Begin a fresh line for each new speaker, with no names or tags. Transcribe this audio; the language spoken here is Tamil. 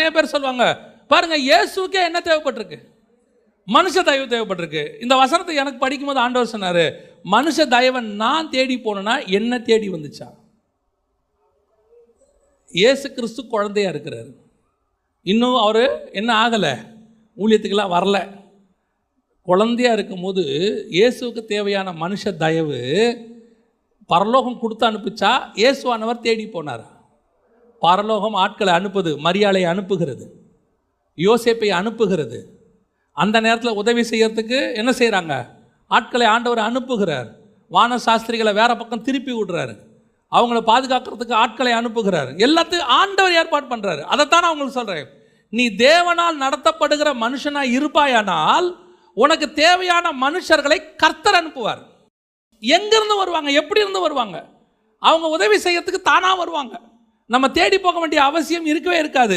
நிறைய பேர் சொல்லுவாங்க, பாருங்க இயேசுக்கே என்ன தேவைப்பட்டிருக்கு? மனுஷ தயவு தேவைப்பட்டிருக்கு. இந்த வசனத்தை எனக்கு படிக்கும்போது ஆண்டவர் சொன்னார், மனுஷ தயவை நான் தேடி போனேன்னா என்ன தேடி வந்துச்சா? இயேசு கிறிஸ்து குழந்தையா இருக்கிறார். இன்னும் அவர் என்ன ஆகலை, ஊழியத்துக்கெல்லாம் வரல. குழந்தையா இருக்கும்போது இயேசுவுக்கு தேவையான மனுஷ தயவு பரலோகம் கொடுத்து அனுப்பிச்சா இயேசுவானவர் தேடி போனார். பரலோகம் ஆட்களை அனுப்புது, மரியாளை அனுப்புகிறது, யோசேப்பை அனுப்புகிறது. அந்த நேரத்தில் உதவி செய்யறதுக்கு என்ன செய்கிறாங்க? ஆட்களை ஆண்டவர் அனுப்புகிறார். வான சாஸ்திரிகளை வேற பக்கம் திருப்பி விடுறாரு, அவங்கள பாதுகாக்கிறதுக்கு ஆட்களை அனுப்புகிறார். எல்லாத்தையும் ஆண்டவர் ஏற்பாடு பண்ணுறாரு. அதைத்தான் அவங்களுக்கு சொல்கிறேன், நீ தேவனால் நடத்தப்படுகிற மனுஷனாக இருப்பாயானால் உனக்கு தேவையான மனுஷர்களை கர்த்தர் அனுப்புவார். எங்கிருந்து வருவாங்க? எப்படி இருந்து வருவாங்க? அவங்க உதவி செய்யறதுக்கு தானாக வருவாங்க. நம்ம தேடி போக வேண்டிய அவசியம் இருக்கவே இருக்காது.